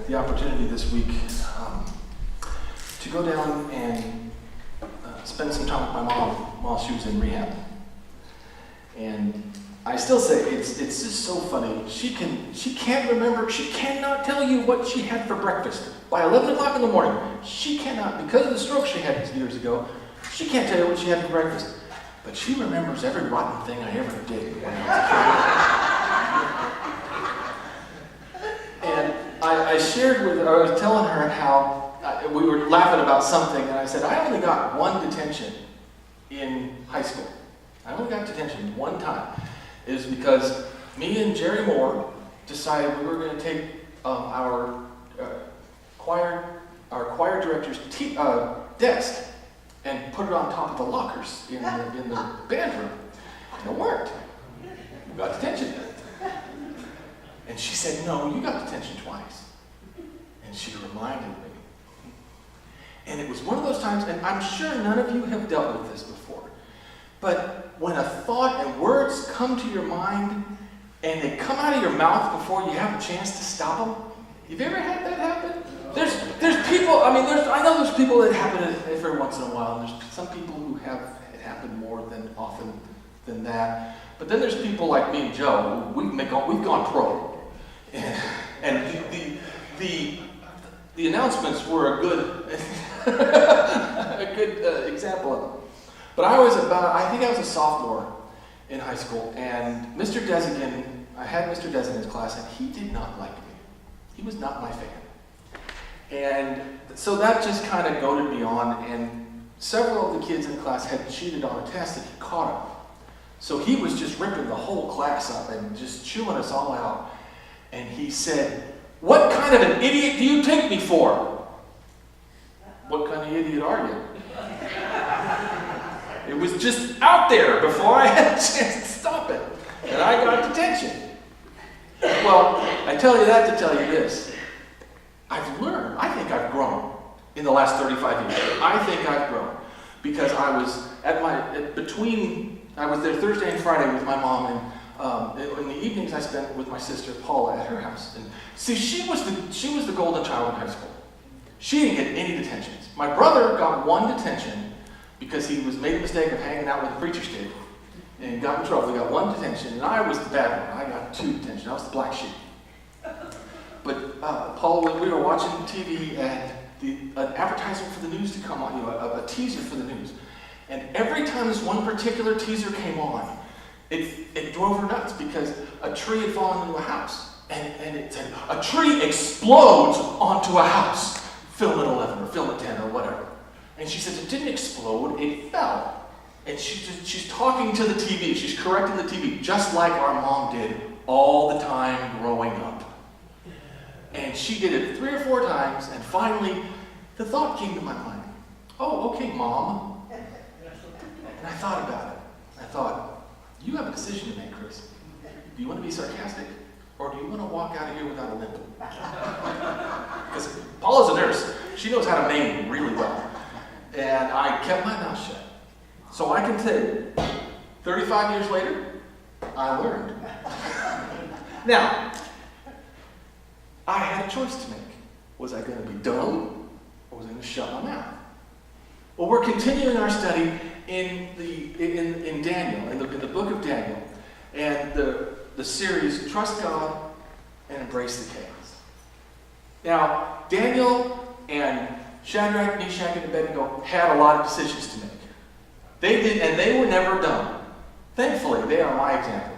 the opportunity this week to go down and spend some time with my mom while she was in rehab. And I still say it's just so funny. She can't remember, she cannot tell you what she had for breakfast. By 11 o'clock in the morning, she cannot, because of the stroke she had years ago, she can't tell you what she had for breakfast. But she remembers every rotten thing I ever did when I was a kid. And I shared with her, I was telling her how we were laughing about something, and I said, I only got one detention in high school. I only got detention one time. It was because me and Jerry Moore decided we were going to take our choir director's desk and put it on top of the lockers in the band room. And it worked. We got detention. And she said, no, you got detention twice. And she reminded me. And it was one of those times, and I'm sure none of you have dealt with this before, but when a thought and words come to your mind and they come out of your mouth before you have a chance to stop them, you've ever had that happen? There's people, I know there's people that happen every once in a while, and there's some people who have it happen more than often than that. But then there's people like me and Joe, we've gone pro. And the announcements were a good example of it. But I think I was a sophomore in high school, and Mr. Desigan, I had Mr. Desigan's class, and he did not like me. He was not my fan. And so that just kind of goaded me on, and several of the kids in class had cheated on a test that he caught him. So he was just ripping the whole class up and just chewing us all out. And he said, what kind of an idiot do you take me for? What kind of idiot are you? It was just out there before I had a chance to stop it. And I got detention. Well, I tell you that to tell you this. I've learned, I think I've grown in the last 35 years. I think I've grown. Because I was I was there Thursday and Friday with my mom, and in the evenings I spent with my sister Paula at her house. And see, she was the golden child in high school. She didn't get any detentions. My brother got one detention because he made a mistake of hanging out with the preacher's kid and got in trouble. He got one detention, and I was the bad one. I got two detentions. I was the black sheep. But Paula, we were watching TV, and an advertisement for the news to come on, a teaser for the news. And every time this one particular teaser came on, it drove her nuts because a tree had fallen into a house. And it said, a tree explodes onto a house. Film at 11 or film at 10 or whatever. And she said, it didn't explode, it fell. And she's talking to the TV, she's correcting the TV, just like our mom did all the time growing up. And she did it 3 or 4 times, and finally, the thought came to my mind, oh, okay, Mom. And I thought about it. I thought, you have a decision to make, Chris. Do you want to be sarcastic, or do you want to walk out of here without a limp? Because Paula's a nurse. She knows how to name really well. And I kept my mouth shut. So I can tell you, 35 years later, I learned. Now, I had a choice to make. Was I going to be dumb, or was I going to shut my mouth? Well, we're continuing our study in Daniel, in the book of Daniel, and the series Trust God and Embrace the Chaos. Now, Daniel and Shadrach, Meshach, and Abednego had a lot of decisions to make. They did, and they were never done. Thankfully, they are my example.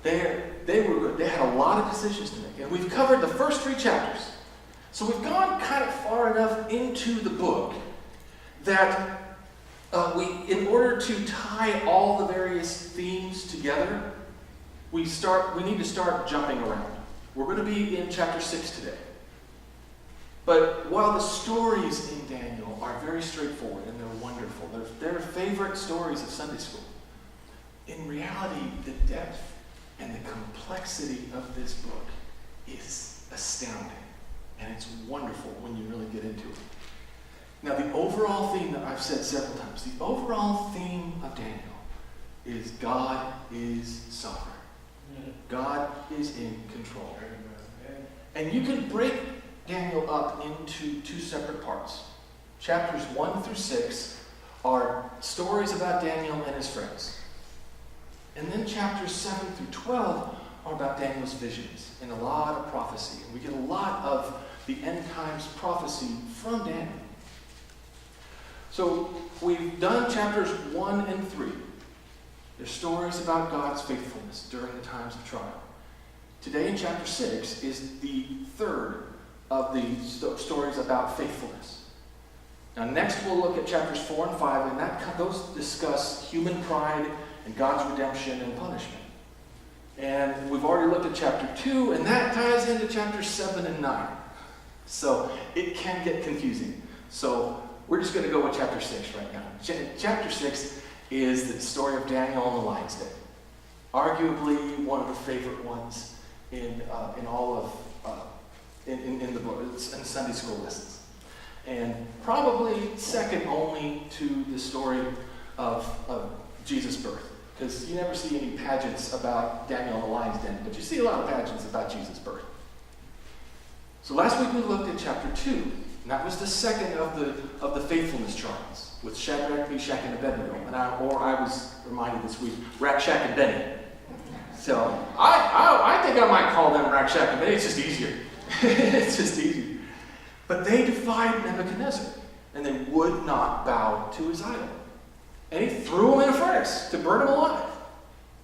They had a lot of decisions to make, and we've covered the first 3 chapters. So we've gone kind of far enough into the book that in order to tie all the various themes together, we need to start jumping around. We're going to be in chapter 6 today. But while the stories in Daniel are very straightforward and they're wonderful, they're favorite stories of Sunday school, in reality, the depth and the complexity of this book is astounding. And it's wonderful when you really get into it. Now, the overall theme that I've said several times, the overall theme of Daniel is God is sovereign. God is in control. And you can break Daniel up into two separate parts. Chapters 1 through 6 are stories about Daniel and his friends. And then chapters 7 through 12 are about Daniel's visions and a lot of prophecy. And we get a lot of the end times prophecy from Daniel. So we've done chapters 1 and 3. They're stories about God's faithfulness during the times of trial. Today in chapter 6 is the third of the stories about faithfulness. Now next we'll look at chapters 4 and 5, and those discuss human pride and God's redemption and punishment. And we've already looked at chapter 2, and that ties into chapters 7 and 9. So it can get confusing. So we're just going to go with chapter 6 right now. Chapter 6 is the story of Daniel on the lion's den. Arguably one of the favorite ones in all of in the book, in Sunday school lessons. And probably second only to the story of Jesus' birth. Because you never see any pageants about Daniel in the lion's den, but you see a lot of pageants about Jesus' birth. So last week we looked at chapter 2, and that was the second of the faithfulness trials with Shadrach, Meshach, and Abednego. And I was reminded this week, Rakshak and Benny. So I think I might call them Rakshak and Benny. It's just easier. It's just easier. But they defied Nebuchadnezzar, and they would not bow to his idol. And he threw them in a furnace to burn them alive.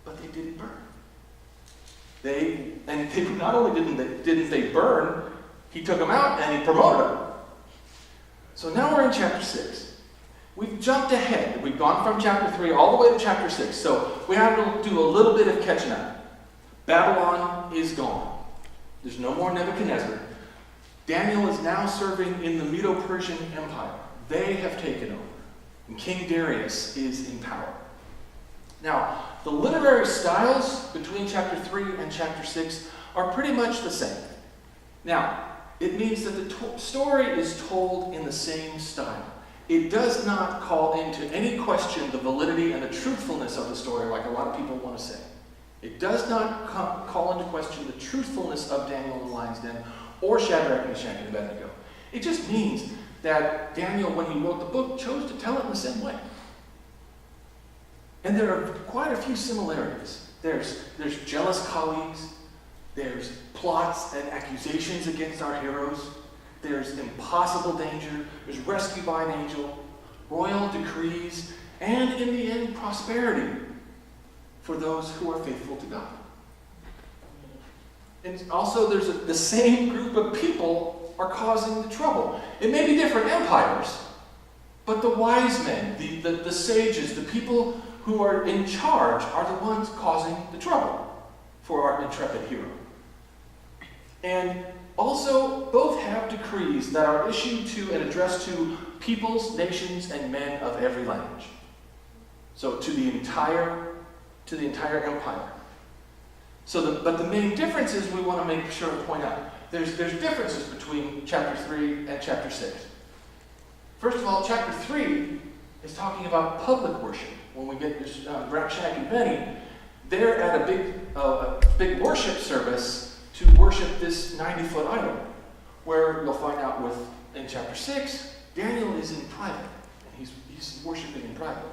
But they didn't burn. They not only didn't they burn, he took them out and he promoted them. So now we're in chapter 6. We've jumped ahead. We've gone from chapter 3 all the way to chapter 6. So we have to do a little bit of catching up. Babylon is gone. There's no more Nebuchadnezzar. Daniel is now serving in the Medo-Persian Empire. They have taken over. And King Darius is in power. Now, the literary styles between chapter 3 and chapter 6 are pretty much the same. Now, it means that the story is told in the same style. It does not call into any question the validity and the truthfulness of the story like a lot of people want to say. It does not call into question the truthfulness of Daniel in the lion's den or Shadrach, Meshach, and Abednego. It just means that Daniel, when he wrote the book, chose to tell it in the same way. And there are quite a few similarities. There's jealous colleagues, there's plots and accusations against our heroes, there's impossible danger, there's rescue by an angel, royal decrees, and in the end, prosperity for those who are faithful to God. And also there's the same group of people are causing the trouble. It may be different empires, but the wise men, the sages, the people who are in charge are the ones causing the trouble for our intrepid hero. And also, both have decrees that are issued to and addressed to peoples, nations, and men of every language. So to the entire empire. But the main difference is we want to make sure to point out. There's differences between chapter 3 and chapter 6. First of all, chapter 3 is talking about public worship. When we get this Rakshak and Benny, they're at a big worship service to worship this 90-foot idol, where you'll find out in chapter 6, Daniel is in private, and he's worshiping in private.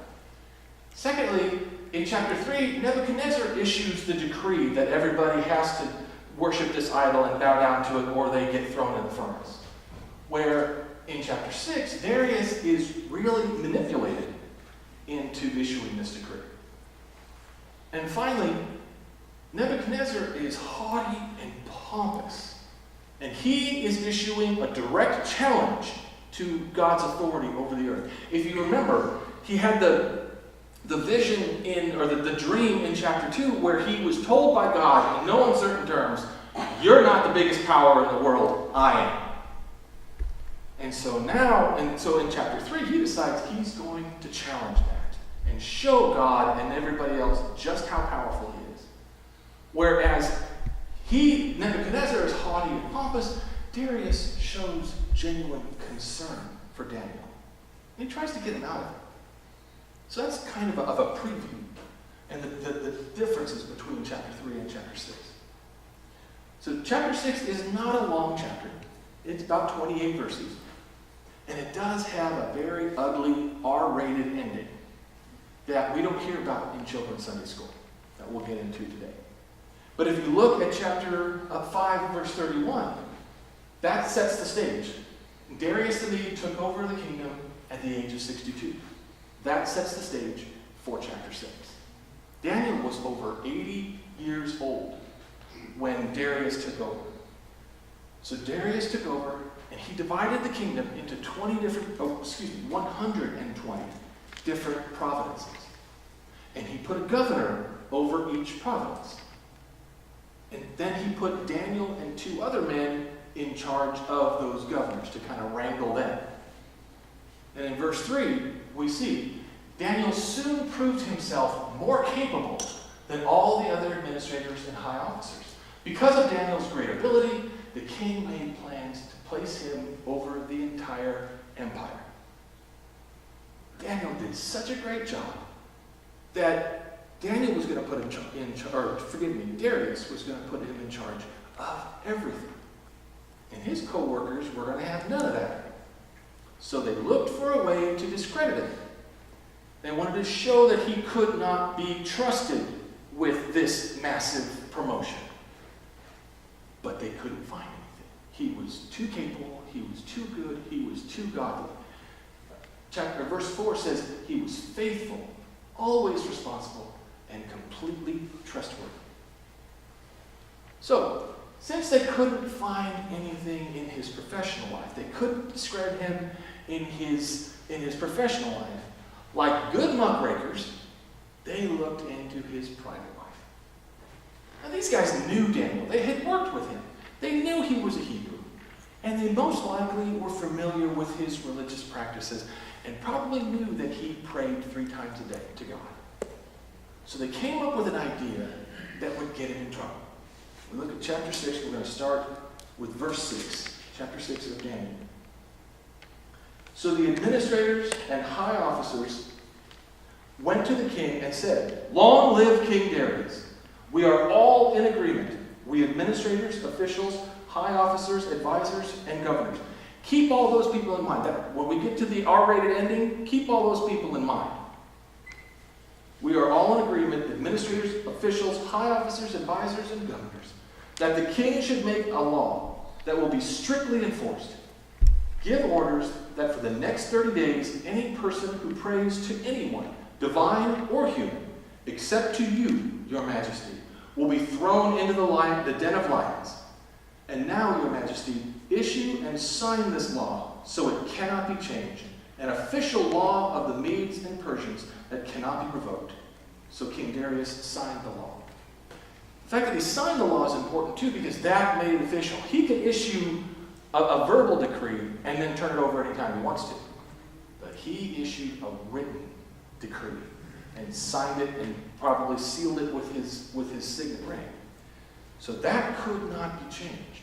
Secondly, in chapter 3, Nebuchadnezzar issues the decree that everybody has to worship this idol and bow down to it, or they get thrown in the furnace. Where in chapter 6, Darius is really manipulated into issuing this decree. And finally, Nebuchadnezzar is haughty and pompous, and he is issuing a direct challenge to God's authority over the earth. If you remember, he had the vision the dream in chapter 2 where he was told by God in no uncertain terms, "You're not the biggest power in the world, I am." And so in chapter 3, he decides he's going to challenge that and show God and everybody else just how powerful he is. Whereas Nebuchadnezzar is haughty and pompous, Darius shows genuine concern for Daniel. He tries to get him out of it. So that's kind of a preview and the differences between chapter 3 and chapter 6. So chapter 6 is not a long chapter. It's about 28 verses. And it does have a very ugly R-rated ending that we don't hear about in children's Sunday school, that we'll get into today. But if you look at chapter 5, verse 31, that sets the stage. Darius the Mede took over the kingdom at the age of 62. That sets the stage for chapter 6. Daniel was over 80 years old when Darius took over. So Darius took over, and he divided the kingdom into 120 different provinces. And he put a governor over each province. And then he put Daniel and 2 other men in charge of those governors to kind of wrangle them. And in verse 3, we see Daniel soon proved himself more capable than all the other administrators and high officers. Because of Daniel's great ability, the king made plans to place him over the entire empire. Daniel did such a great job that Darius was going to put him in charge of everything. And his co-workers were going to have none of that. So they looked for a way to discredit him. They wanted to show that he could not be trusted with this massive promotion. But they couldn't find anything. He was too capable, he was too good, he was too godly. Verse 4 says he was faithful, always responsible, and completely trustworthy. So, since they couldn't find anything in his professional life, they couldn't discredit him in his professional life, like good muckrakers, they looked into his private life. Now these guys knew Daniel. They had worked with him. They knew he was a Hebrew. And they most likely were familiar with his religious practices and probably knew that he prayed 3 times a day to God. So they came up with an idea that would get him in trouble. We look at chapter 6. We're going to start with verse 6. Chapter 6 of Daniel. So the administrators and high officers went to the king and said, "Long live King Darius. We are all in agreement. We administrators, officials, high officers, advisors, and governors." Keep all those people in mind. That when we get to the R-rated ending, keep all those people in mind. We are all in agreement, administrators, officials, high officers, advisors, and governors, that the king should make a law that will be strictly enforced. Give orders that for the next 30 days, any person who prays to anyone, divine or human, except to you, your majesty, will be thrown into the den of lions. And now, your majesty, issue and sign this law so it cannot be changed, an official law of the Medes and Persians that cannot be revoked. So King Darius signed the law. The fact that he signed the law is important too, because that made it official. He could issue a verbal decree and then turn it over anytime he wants to. But he issued a written decree and signed it and probably sealed it with his signet ring. So that could not be changed.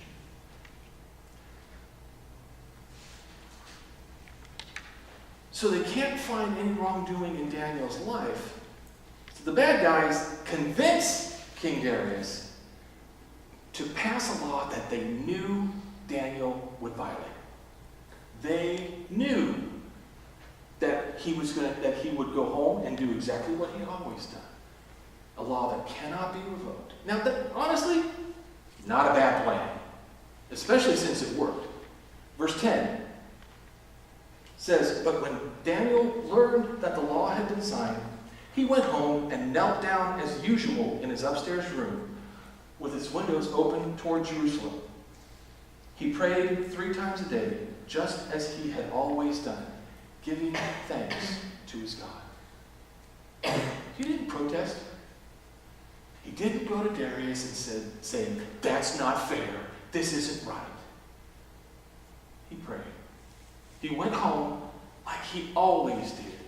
So they can't find any wrongdoing in Daniel's life. So the bad guys convince King Darius to pass a law that they knew Daniel would violate. They knew that he would go home and do exactly what he had always done. A law that cannot be revoked. Now, honestly, not a bad plan, especially since it worked. Verse 10 says, "But when Daniel learned that the law had been signed, he went home and knelt down as usual in his upstairs room with its windows open toward Jerusalem. He prayed 3 times a day, just as he had always done, giving thanks to his God." He didn't protest. He didn't go to Darius and say, "That's not fair. This isn't right." He prayed. He went home like he always did,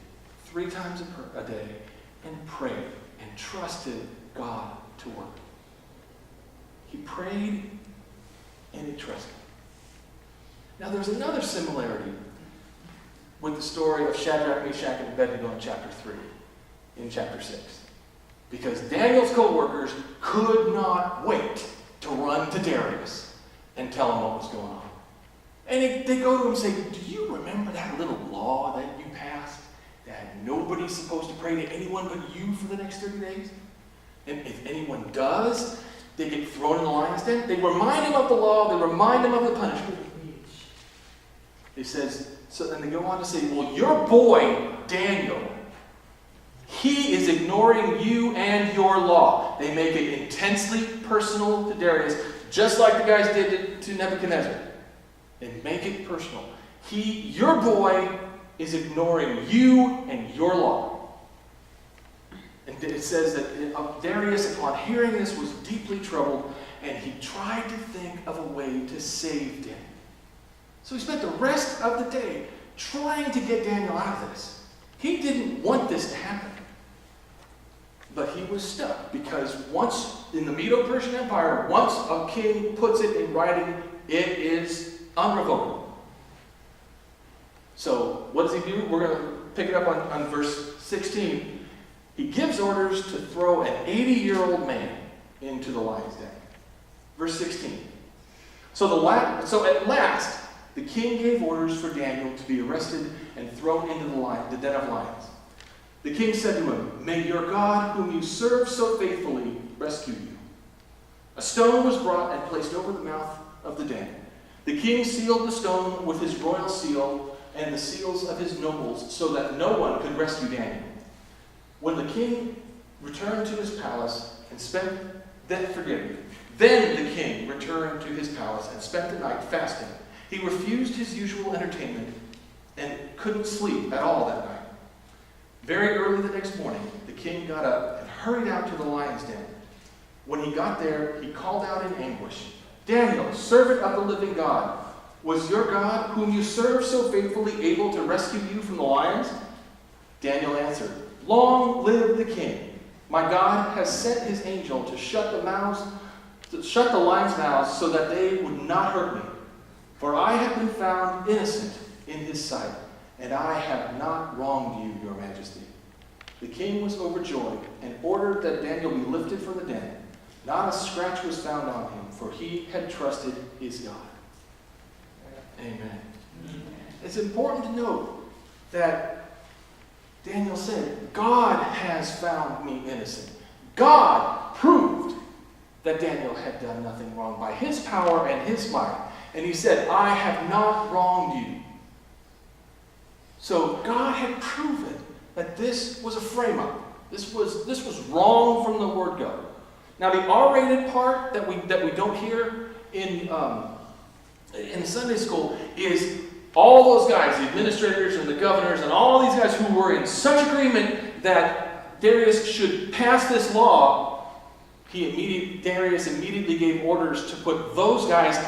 3 times a day, and prayed and trusted God to work. He prayed and he trusted. Now there's another similarity with the story of Shadrach, Meshach, and Abednego in chapter 3, in chapter 6. Because Daniel's co-workers could not wait to run to Darius and tell him what was going on. And they go to him and say, do you remember that little law that you passed? That nobody's supposed to pray to anyone but you for the next 30 days? And if anyone does, they get thrown in the lion's den. They remind him of the law. They remind him of the punishment. It says, so then they go on to say, well, your boy, Daniel, he is ignoring you and your law. They make it intensely personal to Darius, just like the guys did to Nebuchadnezzar. They make it personal. Your boy is ignoring you and your law. And it says that Darius, upon hearing this, was deeply troubled, and he tried to think of a way to save Daniel. So he spent the rest of the day trying to get Daniel out of this. He didn't want this to happen. But he was stuck, because once in the Medo-Persian Empire, once a king puts it in writing, it is unrevocable. So what does he do? We're going to pick it up on verse 16. He gives orders to throw an 80-year-old man into the lion's den. Verse 16. So at last, the king gave orders for Daniel to be arrested and thrown into the den of lions. The king said to him, may your God, whom you serve so faithfully, rescue you. A stone was brought and placed over the mouth of the den. The king sealed the stone with his royal seal and the seals of his nobles, so that no one could rescue Daniel. When the king returned to his palace and then the king returned to his palace and spent the night fasting. He refused his usual entertainment and couldn't sleep at all that night. Very early the next morning, the king got up and hurried out to the lion's den. When he got there, he called out in anguish, Daniel, servant of the living God, was your God, whom you serve so faithfully, able to rescue you from the lions? Daniel answered, long live the king. My God has sent his angel to shut the lions' mouths so that they would not hurt me. For I have been found innocent in his sight, and I have not wronged you, your majesty. The king was overjoyed and ordered that Daniel be lifted from the den. Not a scratch was found on him, for he had trusted his God. Amen. It's important to note that Daniel said, God has found me innocent. God proved that Daniel had done nothing wrong by his power and his might. And he said, I have not wronged you. So God had proven that this was a frame-up. This was wrong from the word go. Now the R-rated part that we don't hear in Sunday school is all those guys, the administrators and the governors and all these guys who were in such agreement that Darius should pass this law. Darius immediately gave orders to put those guys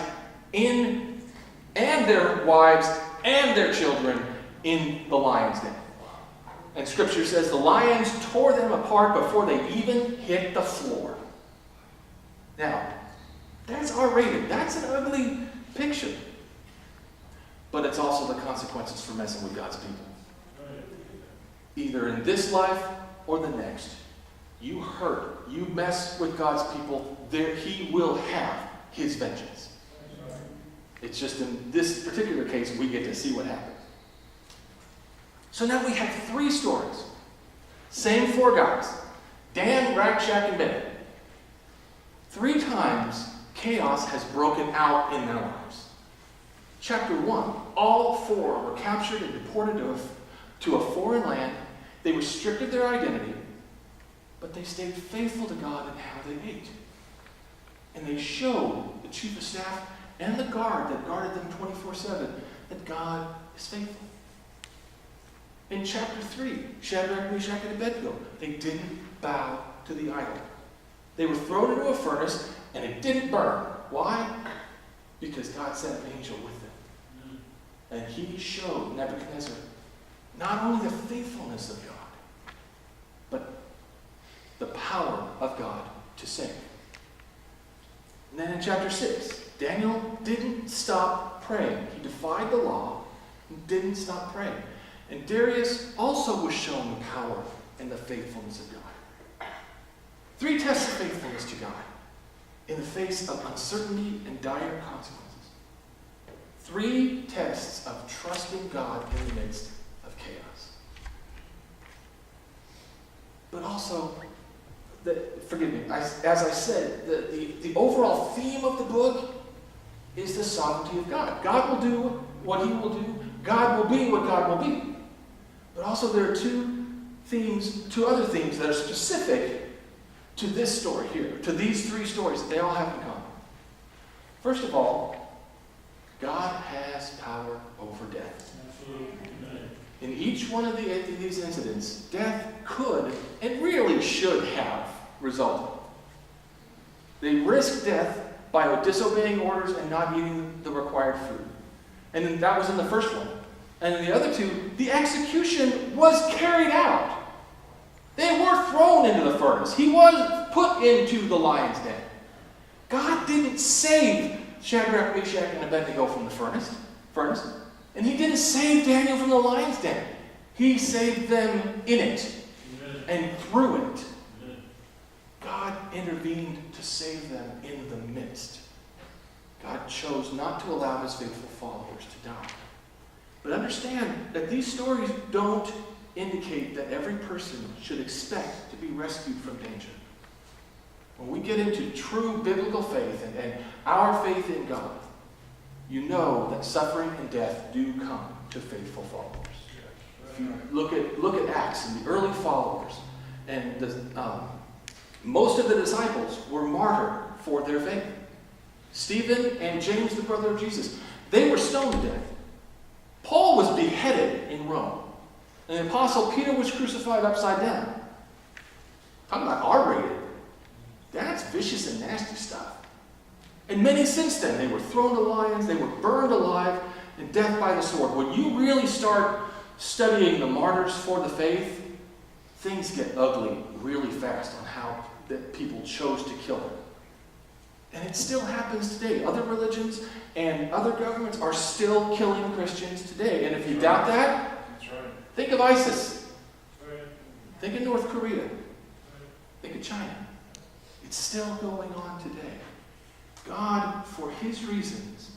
in, and their wives and their children, in the lion's den. And Scripture says the lions tore them apart before they even hit the floor. Now, that's R-rated. That's an ugly picture. But it's also the consequences for messing with God's people. Either in this life or the next. You hurt, you mess with God's people, he will have his vengeance. It's just in this particular case, we get to see what happened. So now we have 3 stories. Same 4 guys. Dan, Rack, Shack, and Ben. 3 times, chaos has broken out in their lives. Chapter 1, all 4 were captured and deported to a foreign land. They restricted their identity, but they stayed faithful to God in how they ate. And they showed the chief of staff and the guard that guarded them 24/7 that God is faithful. In chapter 3, Shadrach, Meshach, and Abednego, they didn't bow to the idol. They were thrown into a furnace, and it didn't burn. Why? Because God sent an angel with them. And he showed Nebuchadnezzar not only the faithfulness of God, but the power of God to save. And then in chapter 6, Daniel didn't stop praying. He defied the law and didn't stop praying. And Darius also was shown the power and the faithfulness of God. 3 tests of faithfulness to God in the face of uncertainty and dire consequences. 3 tests of trusting God in the midst of chaos. But also, forgive me, as I said, the overall theme of the book is the sovereignty of God. God will do what he will do. God will be what God will be. But also there are two other themes that are specific to this story here, to these 3 stories that they all have in common. First of all, God has power over death. Absolutely. In each one of these incidents, death could and really should have resulted. They risked death by disobeying orders and not eating the required food. And then that was in the first one. And in the other 2, the execution was carried out. They were thrown into the furnace. He was put into the lion's den. God didn't save Shadrach, Meshach, and Abednego from the furnace. And he didn't save Daniel from the lion's den. He saved them in it and through it. God intervened to save them in the midst. God chose not to allow his faithful followers to die. But understand that these stories don't indicate that every person should expect to be rescued from danger. When we get into true biblical faith and our faith in God, you know that suffering and death do come to faithful followers. If you look at Acts and the early followers, and most of the disciples were martyred for their faith. Stephen and James, the brother of Jesus, they were stoned to death. Paul was beheaded in Rome. And the apostle Peter was crucified upside down. Talking about R-rated. That's vicious and nasty stuff. And many since then, they were thrown to lions, they were burned alive, and death by the sword. When you really start studying the martyrs for the faith, things get ugly really fast on how that people chose to kill them. And it still happens today. Other religions and other governments are still killing Christians today. And if you doubt that, think of ISIS. Think of North Korea. Think of China. It's still going on today. God, for his reasons,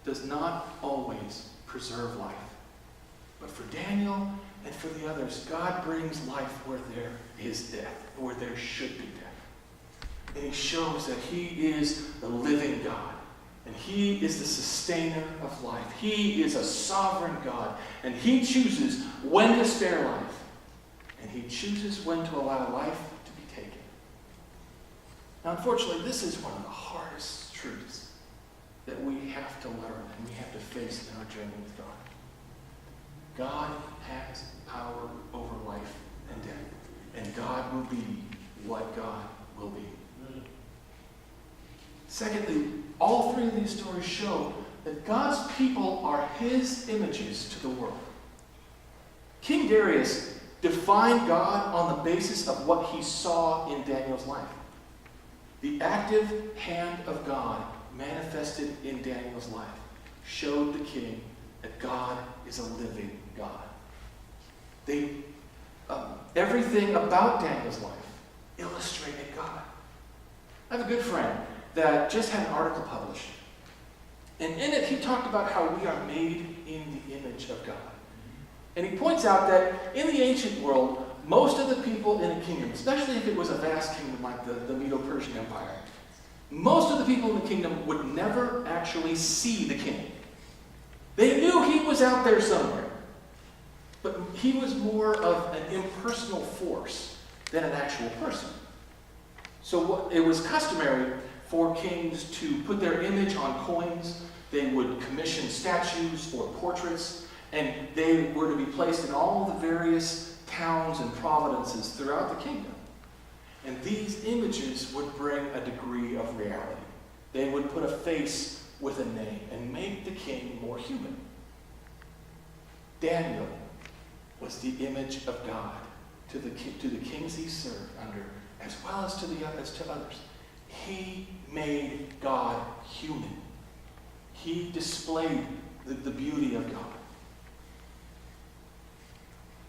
does not always preserve life. But for Daniel and for the others, God brings life where there is death, where there should be death. And he shows that he is the living God. And he is the sustainer of life. He is a sovereign God. And he chooses when to spare life. And he chooses when to allow life to be taken. Now, unfortunately, this is one of the hardest truths that we have to learn and we have to face in our journey with God. God has power over life and death. And God will be what God will be. Secondly, all 3 of these stories show that God's people are his images to the world. King Darius defined God on the basis of what he saw in Daniel's life. The active hand of God manifested in Daniel's life showed the king that God is a living God. Everything about Daniel's life illustrated God. I have a good friend that just had an article published. And in it, he talked about how we are made in the image of God. And he points out that in the ancient world, most of the people in a kingdom, especially if it was a vast kingdom like the Medo-Persian Empire, most of the people in the kingdom would never actually see the king. They knew he was out there somewhere. But he was more of an impersonal force than an actual person. So it was customary for kings to put their image on coins. They would commission statues or portraits, and they were to be placed in all the various towns and provinces throughout the kingdom. And these images would bring a degree of reality. They would put a face with a name and make the king more human. Daniel was the image of God to the kings he served under, as well as to others. He made God human. He displayed the beauty of God.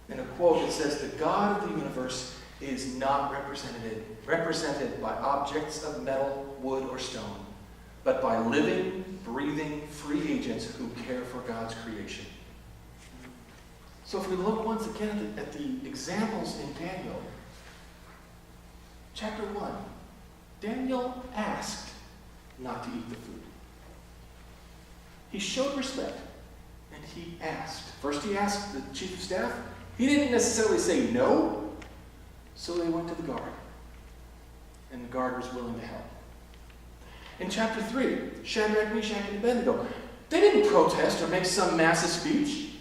In a quote, it says, "The God of the universe is not represented by objects of metal, wood, or stone, but by living, breathing, free agents who care for God's creation. So if we look once again at the examples in Daniel, chapter 1, Daniel asked not to eat the food. He showed respect, and he asked. First he asked the chief of staff. He didn't necessarily say no, so they went to the guard. And the guard was willing to help. In chapter 3, Shadrach, Meshach, and Abednego, they didn't protest or make some massive speech.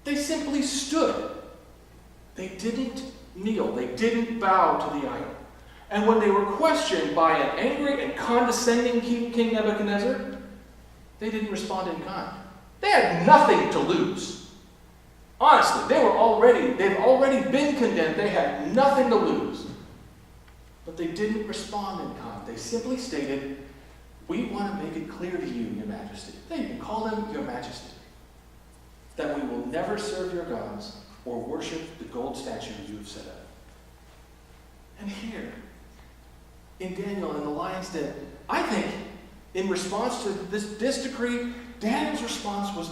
They simply stood. They didn't kneel. They didn't bow to the idol. And when they were questioned by an angry and condescending King Nebuchadnezzar, they didn't respond in kind. They had nothing to lose. Honestly, they've already been condemned. They had nothing to lose. But they didn't respond in kind. They simply stated, "We want to make it clear to you, Your Majesty." They even called him Your Majesty. "That we will never serve your gods or worship the gold statue you have set up." And here, in Daniel in the lion's den, I think in response to this decree, Daniel's response was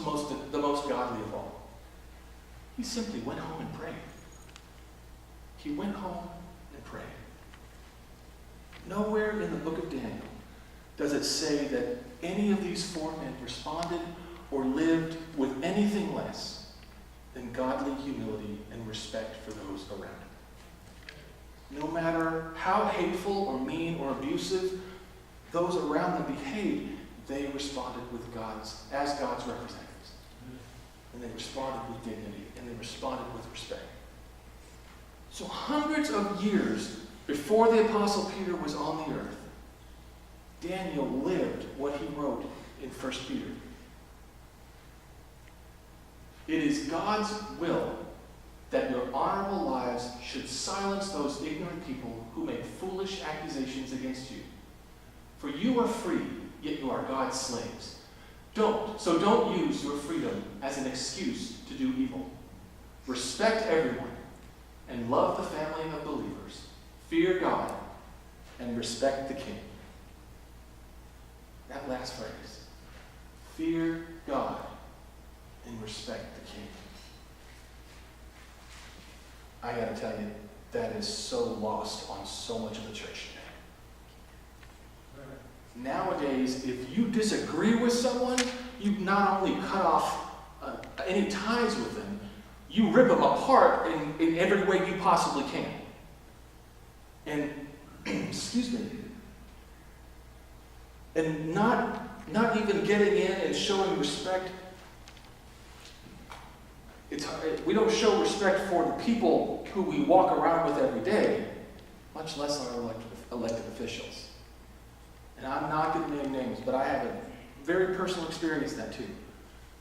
the most godly of all. He simply went home and prayed. He went home and prayed. Nowhere in the book of Daniel does it say that any of these four men responded or lived with anything less than godly humility and respect for those around them. No matter how hateful or mean or abusive those around them behaved, they responded as God's representatives. And they responded with dignity, and they responded with respect. So hundreds of years before the Apostle Peter was on the earth, Daniel lived what he wrote in 1 Peter. "It is God's will that your honorable lives should silence those ignorant people who make foolish accusations against you. For you are free, yet you are God's slaves. Don't use your freedom as an excuse to do evil. Respect everyone and love the family of believers. Fear God and respect the king." That last phrase, fear God and respect the king. I got to tell you, that is so lost on so much of the church today. Nowadays, if you disagree with someone, you not only cut off any ties with them, you rip them apart in every way you possibly can. And, excuse me, and not even getting in and showing respect. We don't show respect for the people who we walk around with every day, much less our elected officials. And I'm not going to name names, but I have a very personal experience in that too.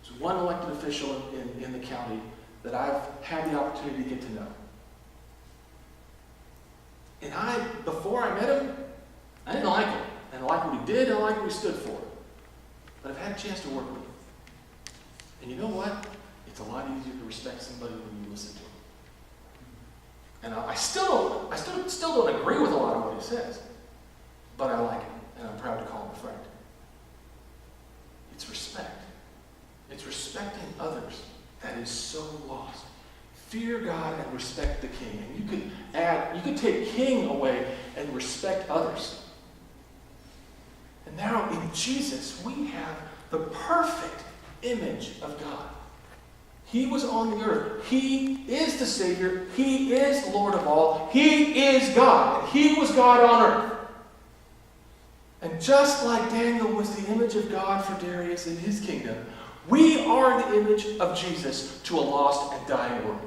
There's one elected official in the county that I've had the opportunity to get to know. And before I met him, I didn't like him. I didn't like what he did, I didn't like what he stood for. But I've had a chance to work with him. And you know what? It's a lot easier to respect somebody when you listen to him. And I still don't agree with a lot of what he says, but I like him, and I'm proud to call him a friend. It's respect. It's respecting others that is so lost. Fear God and respect the king. And you could take king away and respect others. And now in Jesus, we have the perfect image of God. He was on the earth. He is the Savior. He is Lord of all. He is God. And He was God on earth. And just like Daniel was the image of God for Darius in his kingdom, we are the image of Jesus to a lost and dying world.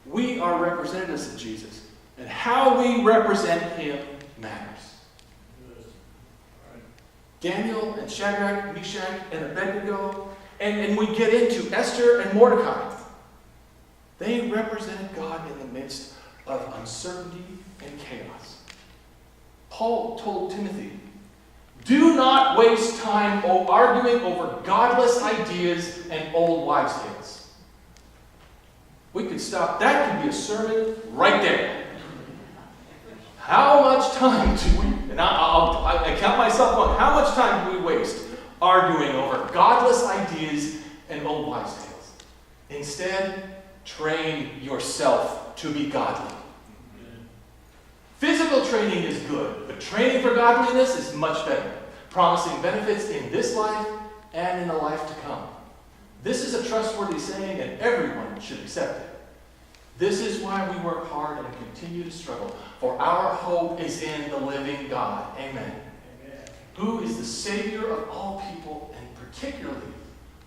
We are representatives of Jesus. And how we represent Him matters. Daniel and Shadrach, Meshach, and Abednego, and we get into Esther and Mordecai. They represented God in the midst of uncertainty and chaos. Paul told Timothy, "Do not waste time arguing over godless ideas and old wives' tales." We could stop. That could be a sermon right there. How much time do we, and I count myself on, how much time do we waste arguing over godless ideas and old wives' tales? Instead, train yourself to be godly. Physical training is good, but training for godliness is much better, promising benefits in this life and in the life to come. This is a trustworthy saying, and everyone should accept it. This is why we work hard and continue to struggle, for our hope is in the living God. Amen. Amen. Who is the Savior of all people, and particularly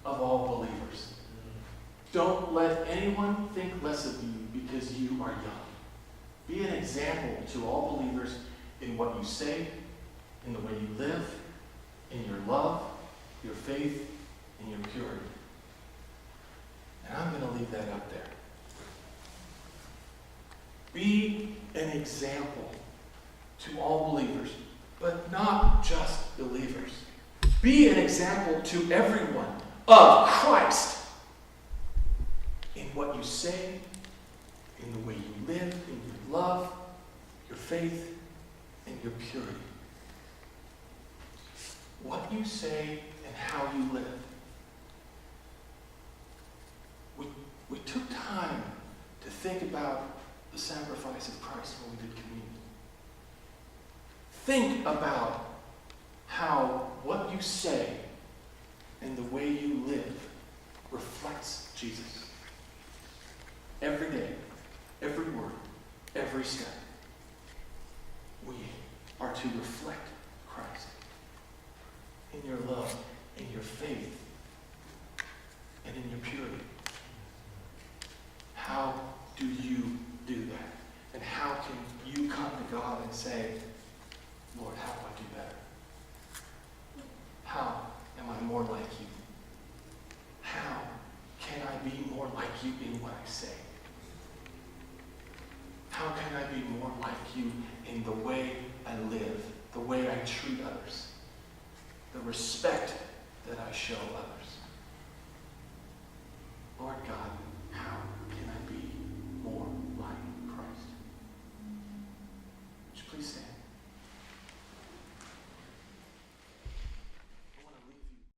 of all believers. Don't let anyone think less of you because you are young. Be an example to all believers in what you say, in the way you live, in your love, your faith, and your purity. And I'm going to leave that up there. Be an example to all believers, but not just believers. Be an example to everyone of Christ in what you say, in the way you live, in your love, your faith, and your purity. What you say and how you live. We took time to think about the sacrifice of Christ when we did communion. Think about how what you say and the way you live reflects Jesus. Every day, every word, every step. We are to reflect Christ in your love, in your faith, and in your purity. How do you do that? And how can you come to God and say, Lord, how do I do better? How am I more like you? How can I be more like you in what I say? How can I be more like you in the way I live, the way I treat others, the respect that I show others? Lord God,